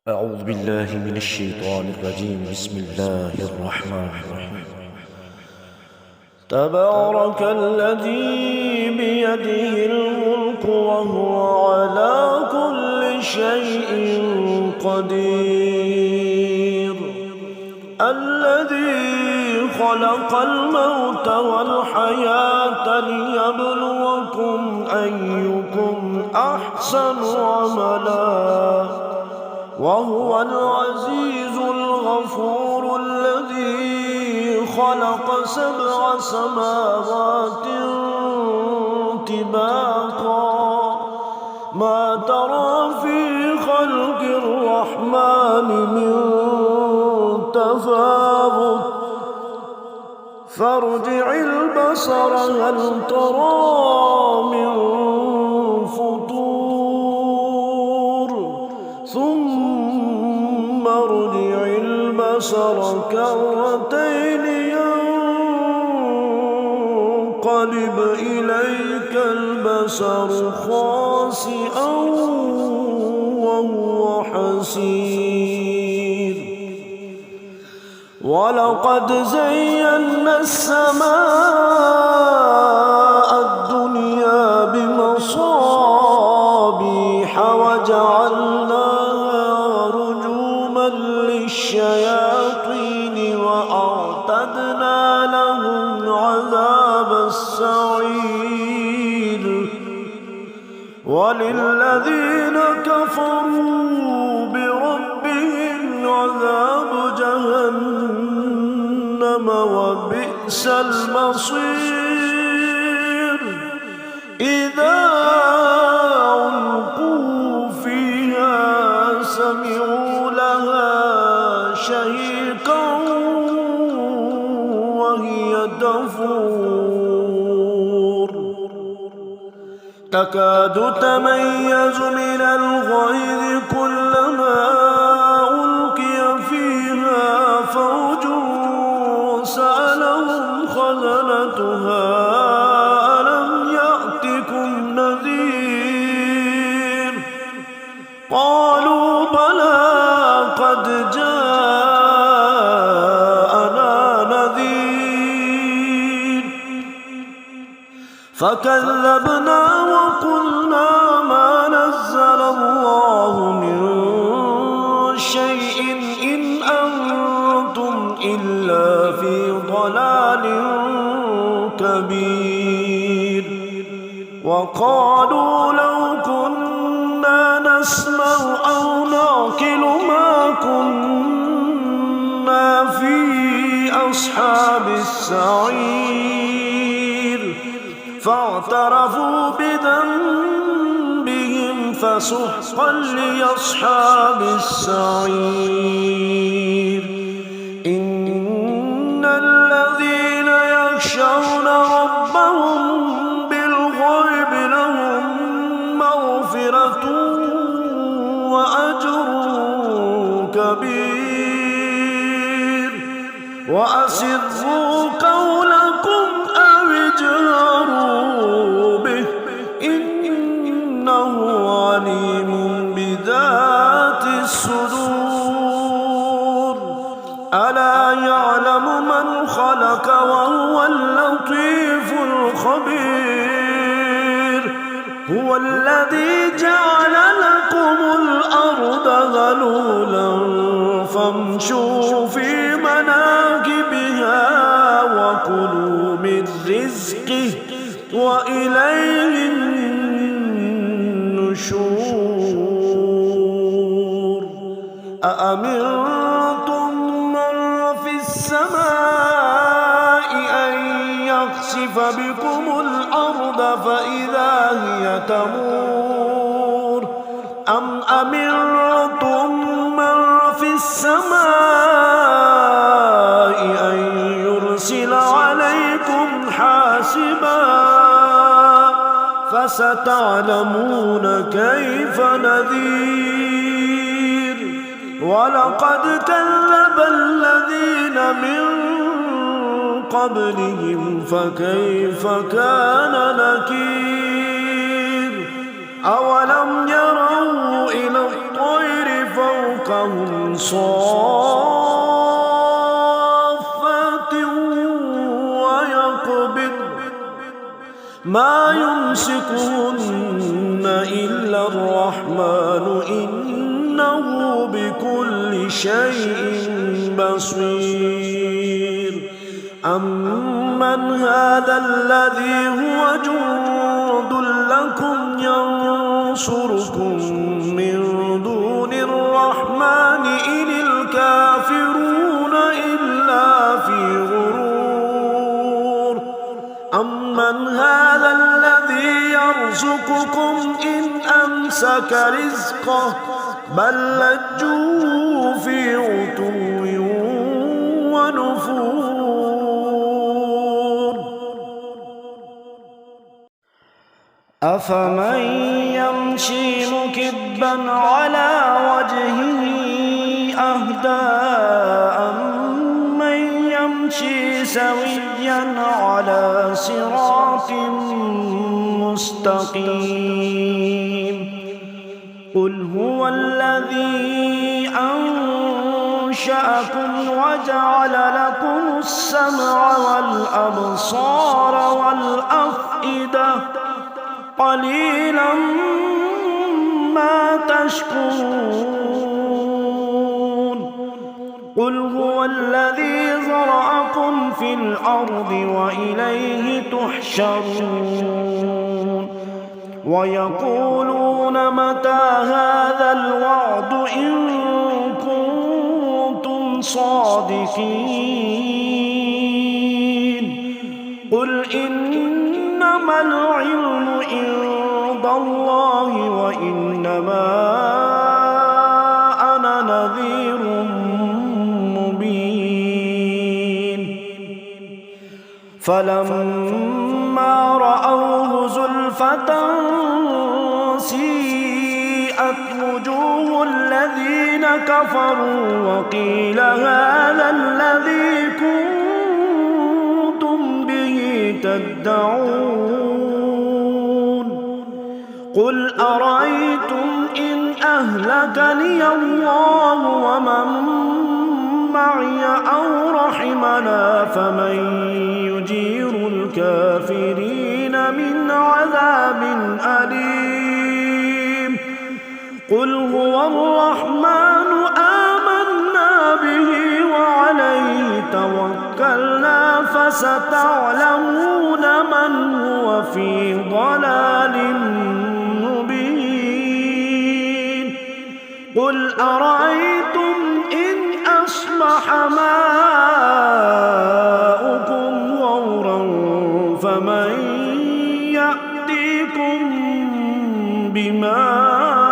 أعوذ بالله من الشيطان الرجيم. بسم الله الرحمن الرحيم. تبارك الذي بيده الملك وهو على كل شيء قدير، الذي خلق الموت والحياة ليبلوكم أيكم أحسن عملا، وهو العزيز الغفور، الذي خلق 7 سماوات طباقا، ما ترى في خلق الرحمن من تفاوت، فارجع البصر هل ترى من فطور، ثم ارجع البصر كرتين ينقلب إليك البصر خاسئا وهو حسير. ولقد زينا السماء الدنيا بمصابيح وجعلناها رجوما للشياطين وأعتدنا لهم عذاب السعير. وللذين كفروا بربهم عذاب جهنم وبئس المصير. إذا ألقوا فيها سمعوا لها شهيقا وهي تفور، تكاد تميز من الغيظ كلما ألقي فيها فوج سألهم خزنتها ألم يأتكم نذير، قالوا بلى قد جاءنا نذير، فكذبنا وقلنا ما نزل الله من شيء إن أنتم إلا في ضلال كبير. وقالوا لو كنا نسمع أو نعقل ما كنا في أصحاب السعير، فاعترفوا بذنبهم فسحقا لأصحاب السعير. إن الذين يخشون ربهم بالغيب لهم مغفرة وأجر كبير. وأسروا قولكم أو اجهروا به إنه عليم بذات الصدور. ألا يعلم من خلق وهو اللطيف الخبير. هو الذي جعل لكم الأرض ذلولا فامشوا في مناكبها وكلوا من رزقه وإليه النشور. أأمنتم من في السماء أن يخسف بكم الأرض فإذا هي تمور، أم أمنتم من في السماء أن يرسل عليكم حاسبا، فستعلمون كيف نذير. ولقد كذب الذين من قبلهم فكيف كان نكير. أولم يروا إلى الطير فوق فريقهم صافات ويقبض ما يمسكهن إلا الرحمن إنه بكل شيء بصير. أمن هذا الذي هو جند لكم ينصركم من دون الرحمن إن الكافرون إلا في غرور. أمن هذا الذي يرزقكم إن أمسك رزقه بل لجوا في عتو ونفور. أفمن يمشي مكبا على وجهه أهدى أمن يمشي سويا على صراط مستقيم. قل هو الذي أنشأكم وجعل لكم السمع والأبصار والأفئدة قليلا ما تشكرون. قل هو الذي ذرأكم في الأرض وإليه تحشرون. ويقولون متى هذا الوعد إن كنتم صادقين. قل إنما العلم عند الله وإنما أنا نذير مبين. فلما رأوه زلفة سيئت وجوه الذين كفروا وقيل هذا الذي كنتم به تدعون. قل أرأيتم إن أهلكني الله ومن معي أو رحمنا فمن يجير الكافرين من عذاب أليم. قل هو الرحمن آمنا به وعليه توكلنا فستعلمون من هو في ضلال مبين. قل أرأيتم إن أصبح ماؤكم غورا فمن يأتيكم بماء